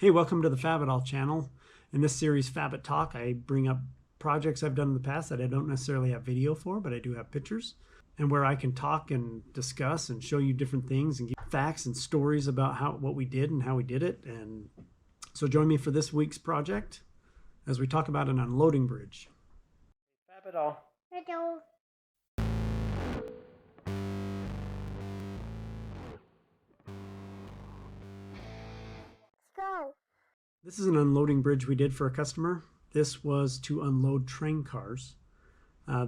Hey, welcome to the FABITALK channel. In this series, FABITALK, I bring up projects I've done in the past that I don't necessarily have video for, but I do have pictures, and where I can talk and discuss and show you different things and give facts and stories about what we did and how we did it. And so join me for this week's project as we talk about an unloading bridge. FABITALK. Hello. Go. This is an unloading bridge we did for a customer. This was to unload train cars.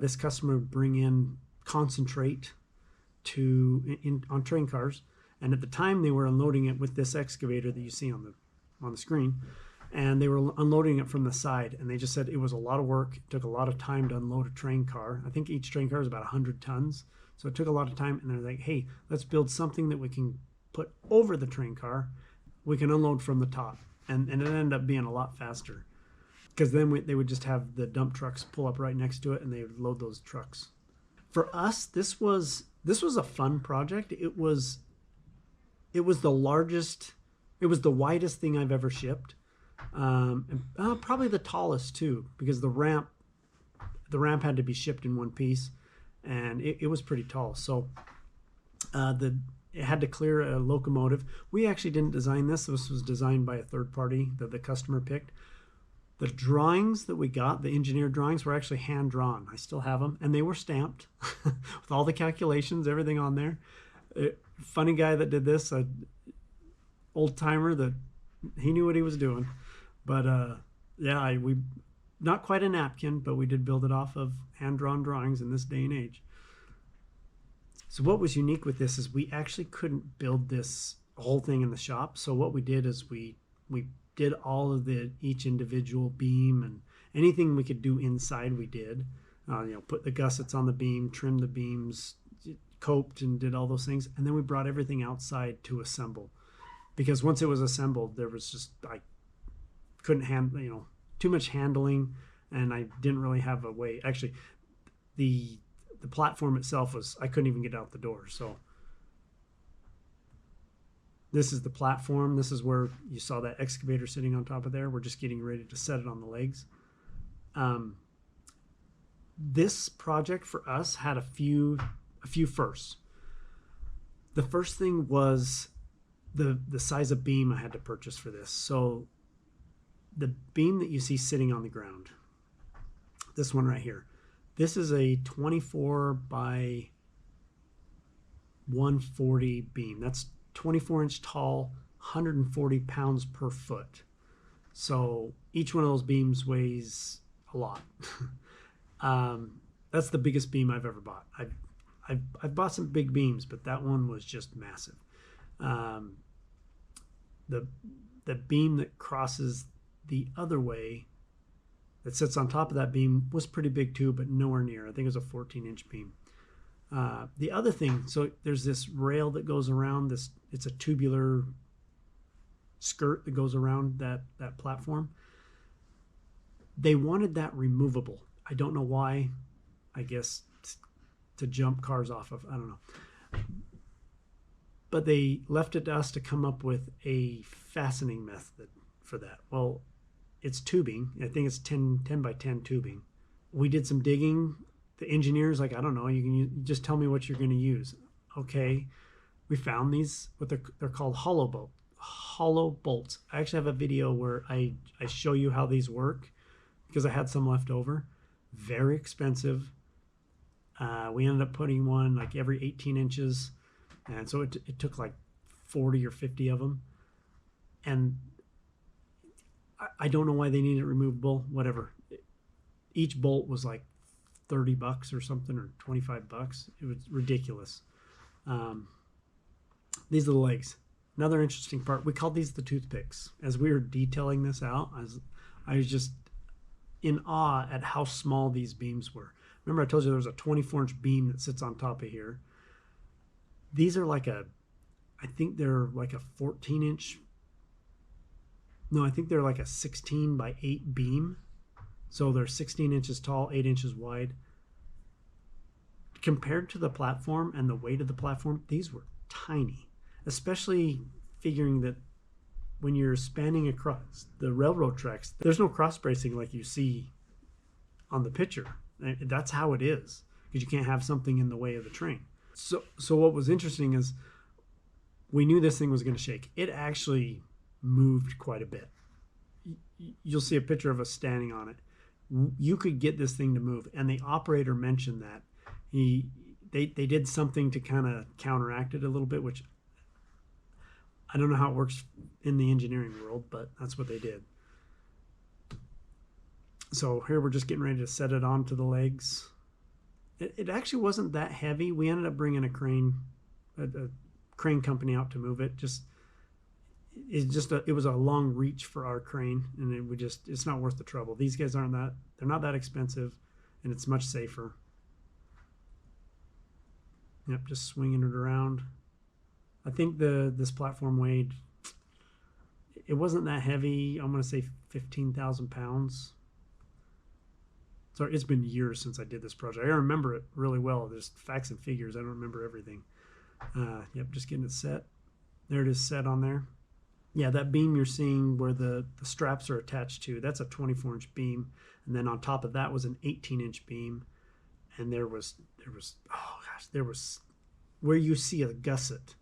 This customer would bring in concentrate on train cars, and at the time they were unloading it with this excavator that you see on the screen, and they were unloading it from the side, and they just said it was a lot of work. It took a lot of time to unload a train car. I think each train car is about 100 tons, so it took a lot of time, and they're like, hey, let's build something that we can put over the train car. We can unload from the top, and it ended up being a lot faster, because then they would just have the dump trucks pull up right next to it and they would load those trucks. For us, this was a fun project. It was the largest, it was the widest thing I've ever shipped, and probably the tallest too, because the ramp had to be shipped in one piece, and it was pretty tall. So it had to clear a locomotive. We actually didn't design this. This was designed by a third party that the customer picked. The drawings that we got, the engineer drawings, were actually hand drawn. I still have them, and they were stamped with all the calculations, everything on there. Funny guy that did this, an old timer that he knew what he was doing. But yeah, we not quite a napkin, but we did build it off of hand drawn drawings in this day and age. So what was unique with this is we actually couldn't build this whole thing in the shop. So what we did is we did all of each individual beam, and anything we could do inside we did. Put the gussets on the beam, trim the beams, coped and did all those things. And then we brought everything outside to assemble. Because once it was assembled, there was just, I couldn't handle, too much handling, and I didn't really have a way. Actually, the platform itself I couldn't even get out the door. So this is the platform. This is where you saw that excavator sitting on top of there. We're just getting ready to set it on the legs. This project for us had a few firsts. The first thing was the size of beam I had to purchase for this. So the beam that you see sitting on the ground, this one right here, this is a 24 by 140 beam. That's 24 inch tall, 140 pounds per foot. So each one of those beams weighs a lot. That's the biggest beam I've ever bought. I've bought some big beams, but that one was just massive. The beam that crosses the other way, that sits on top of that beam, was pretty big too, but nowhere near. I think it was a 14-inch beam. The other thing, so there's this rail that goes around this. It's a tubular skirt that goes around that platform. They wanted that removable. I don't know why. I guess to jump cars off of. I don't know. But they left it to us to come up with a fastening method for that. Well, it's tubing. I think it's 10 by 10 tubing. We did some digging. The engineer's like, I don't know, you can just tell me what you're going to use. Okay, we found these, they're called hollow bolts. I actually have a video where I show you how these work, because I had some left over. Very expensive. We ended up putting one like every 18 inches, and so it took like 40 or 50 of them. And I don't know why they need it removable, whatever. Each bolt was like $30 or something, or $25. It was ridiculous. These are the legs. Another interesting part, we called these the toothpicks. As we were detailing this out, I was just in awe at how small these beams were. Remember I told you there was a 24-inch beam that sits on top of here. These are like I think they're like a 14-inch. No, I think they're like a 16 by 8 beam. So they're 16 inches tall, 8 inches wide. Compared to the platform and the weight of the platform, these were tiny, especially figuring that when you're spanning across the railroad tracks, there's no cross bracing like you see on the picture. That's how it is, because you can't have something in the way of the train. So what was interesting is we knew this thing was going to shake. It actually moved quite a bit. You'll see a picture of us standing on it. You could get this thing to move, and the operator mentioned that they did something to kind of counteract it a little bit, which I don't know how it works in the engineering world, but that's what they did. So here we're just getting ready to set it onto the legs. It actually wasn't that heavy. We ended up bringing a crane company out to move it. It was a long reach for our crane, and it's not worth the trouble. These guys they're not that expensive, and it's much safer. Yep, just swinging it around. I think this platform weighed, it wasn't that heavy. I'm going to say 15,000 pounds. Sorry, it's been years since I did this project. I remember it really well. There's facts and figures. I don't remember everything. Yep, just getting it set. There it is, set on there. Yeah, that beam you're seeing where the straps are attached to, that's a 24-inch beam. And then on top of that was an 18-inch beam. And there was where you see a gusset,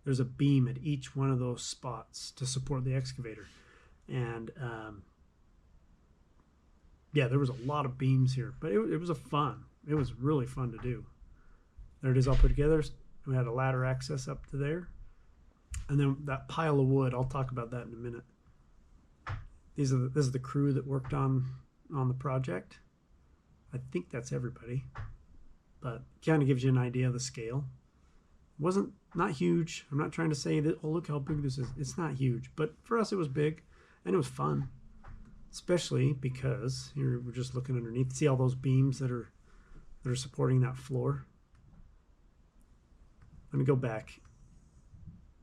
there's a beam at each one of those spots to support the excavator. And yeah, there was a lot of beams here, but it was it was really fun to do. There it is all put together. We had a ladder access up to there. And then that pile of wood, I'll talk about that in a minute. This is the crew that worked on the project. I think that's everybody, but kind of gives you an idea of the scale. Not huge. I'm not trying to say that, oh, look how big this is. It's not huge, but for us it was big, and it was fun, especially because here we're just looking underneath. See all those beams that are supporting that floor? Let me go back.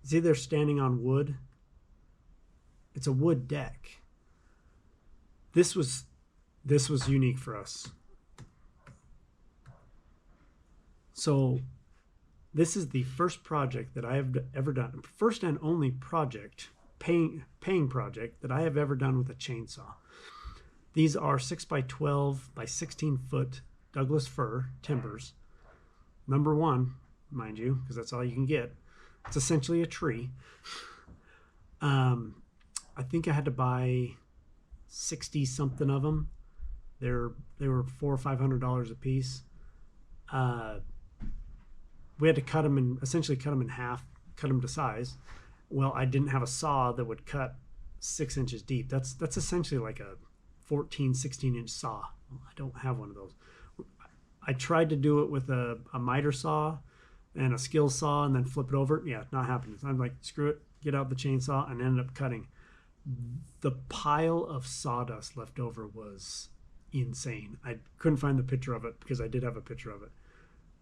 See, they're standing on wood. It's a wood deck. This was unique for us. So this is the first project that I have ever done, first and only project, paying project that I have ever done with a chainsaw. These are 6x12 by 16 foot Douglas fir timbers. Number one, mind you, because that's all you can get. It's essentially a tree. I think I had to buy 60 something of them. They were $400 or $500 a piece. We had to cut them in half, cut them to size. Well, I didn't have a saw that would cut 6 inches deep. That's essentially like a 16-inch saw. I don't have one of those. I tried to do it with a miter saw and a skill saw and then flip it over. Yeah, not happening. So I'm like, screw it, get out the chainsaw, and ended up cutting. The pile of sawdust left over was insane. I couldn't find the picture of it because I did have a picture of it.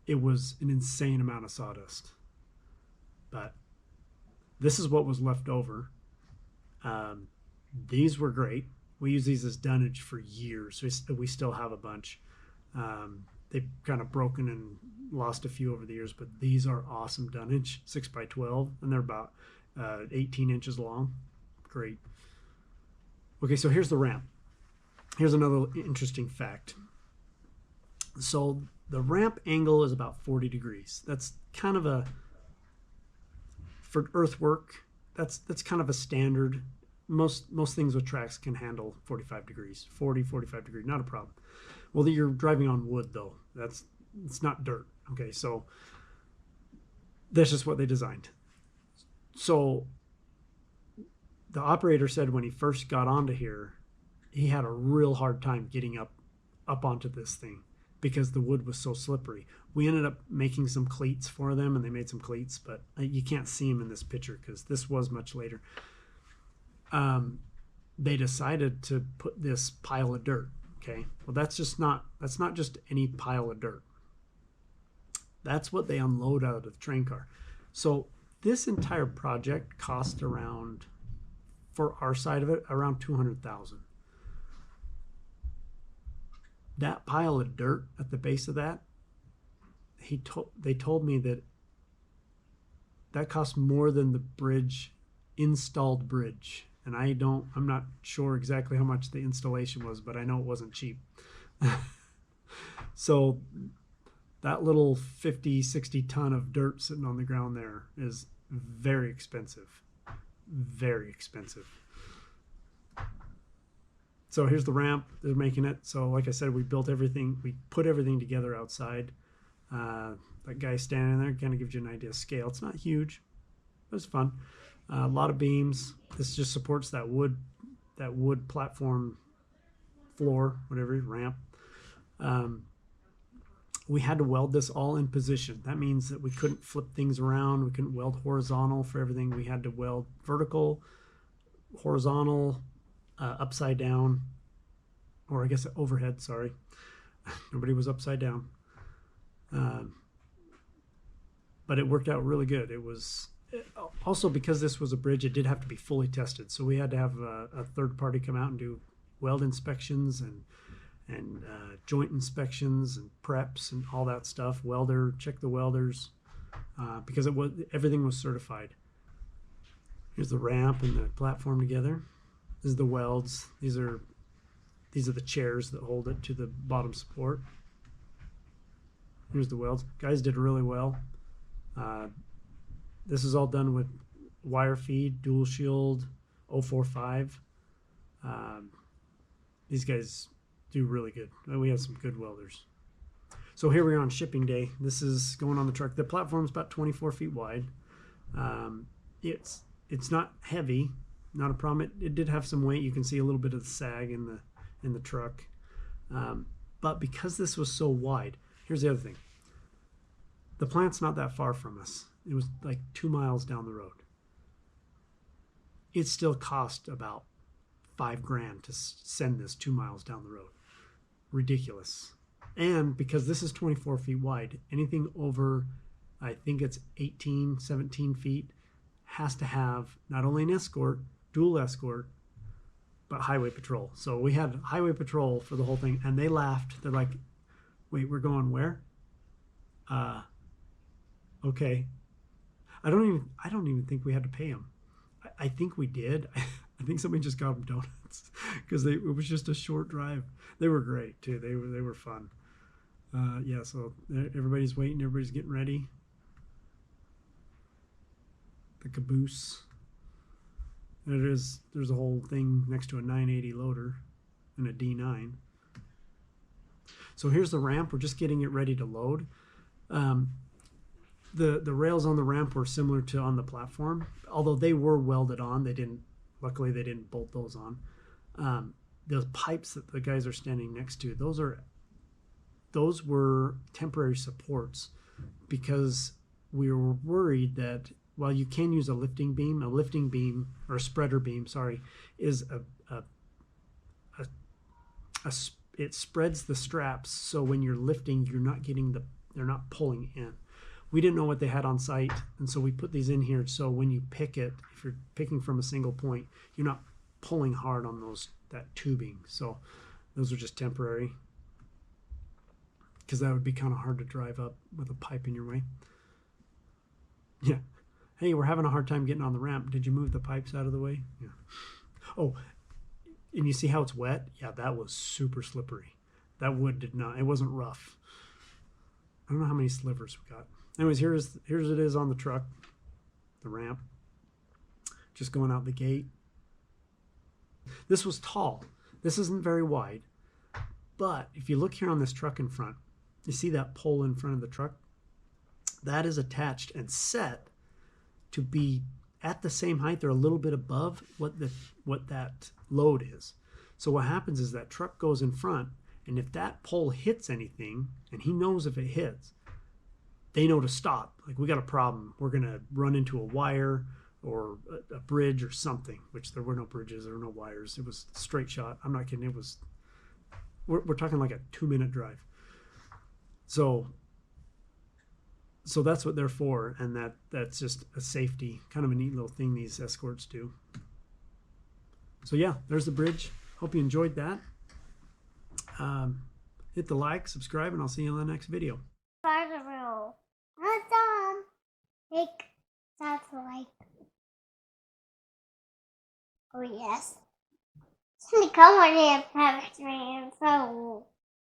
It was an insane amount of sawdust. But this is what was left over. These were great. We use these as dunnage for years. We still have a bunch. They've kind of broken and lost a few over the years, but these are awesome dunnage, 6x12, and they're about 18 inches long. Great. Okay, so here's the ramp. Here's another interesting fact. So the ramp angle is about 40 degrees. That's kind of for earthwork, that's kind of a standard. Most things with tracks can handle 45 degrees, 45 degrees, not a problem. Well, you're driving on wood though. It's not dirt. Okay, so that's just what they designed. So the operator said when he first got onto here, he had a real hard time getting up onto this thing because the wood was so slippery. We ended up making some cleats for them, and they made some cleats, but you can't see them in this picture because this was much later. They decided to put this pile of dirt. Okay, well that's not just any pile of dirt. That's what they unload out of the train car. So this entire project cost around, for our side of it, around $200,000. That pile of dirt at the base of that, they told me that cost more than the bridge installed bridge. And I'm not sure exactly how much the installation was, but I know it wasn't cheap. So that little 50, 60 ton of dirt sitting on the ground there is very expensive. Very expensive. So here's the ramp. They're making it. So like I said, we built everything. We put everything together outside. That guy standing there kind of gives you an idea of scale. It's not huge. It was fun. A lot of beams. This just supports that wood platform floor, whatever, ramp. We had to weld this all in position. That means that we couldn't flip things around. We couldn't weld horizontal for everything. We had to weld vertical, horizontal, upside down, or I guess overhead, sorry. Nobody was upside down. But it worked out really good. It was also, because this was a bridge, it did have to be fully tested. So we had to have a third party come out and do weld inspections and joint inspections and preps and all that stuff. Welder, check the welders, because everything was certified. Here's the ramp and the platform together. This is the welds. These are the chairs that hold it to the bottom support. Here's the welds. Guys did really well. This is all done with wire feed, dual shield, 045. These guys do really good. We have some good welders. So here we are on shipping day. This is going on the truck. The platform's about 24 feet wide. It's not heavy, not a problem. It did have some weight. You can see a little bit of the sag in the truck. But because this was so wide, here's the other thing. The plant's not that far from us. It was like 2 miles down the road. It still cost about $5,000 to send this 2 miles down the road. Ridiculous. And because this is 24 feet wide, anything over, I think it's 18, 17 feet, has to have not only an escort, dual escort, but highway patrol. So we had highway patrol for the whole thing, and they laughed. They're like, wait, we're going where? Okay. I don't even think we had to pay them. I think we did. I think somebody just got them donuts because it was just a short drive. They were great too. They were fun. Yeah, so everybody's waiting. Everybody's getting ready. The caboose. There's a whole thing next to a 980 loader and a D9. So here's the ramp. We're just getting it ready to load. The rails on the ramp were similar to on the platform, although they were welded on. Luckily they didn't bolt those on. Those pipes that the guys are standing next to, those were temporary supports because we were worried that while you can use a lifting beam or a spreader beam, sorry, is it spreads the straps, so when you're lifting, they're not pulling in. We didn't know what they had on site, and so we put these in here so when you pick it, if you're picking from a single point, you're not pulling hard on that tubing. So those are just temporary because that would be kind of hard to drive up with a pipe in your way. Yeah. Hey, we're having a hard time getting on the ramp. Did you move the pipes out of the way? Yeah. Oh, and you see how it's wet? Yeah, that was super slippery. That wood it wasn't rough. I don't know how many slivers we got. Anyways, here's it is on the truck, the ramp, just going out the gate. This was tall. This isn't very wide, but if you look here on this truck in front, you see that pole in front of the truck? That is attached and set to be at the same height or a little bit above what that load is. So what happens is that truck goes in front, and if that pole hits anything, and he knows if it hits, they know to stop. Like, we got a problem. We're going to run into a wire or a bridge or something, which there were no bridges, there were no wires. It was straight shot. I'm not kidding. We're talking like a 2-minute drive. So that's what they're for, and that's just a safety, kind of a neat little thing these escorts do. So yeah, there's the bridge. Hope you enjoyed that. Hit the like, subscribe, and I'll see you in the next video. That's like yes. Somebody come on here, Patrick.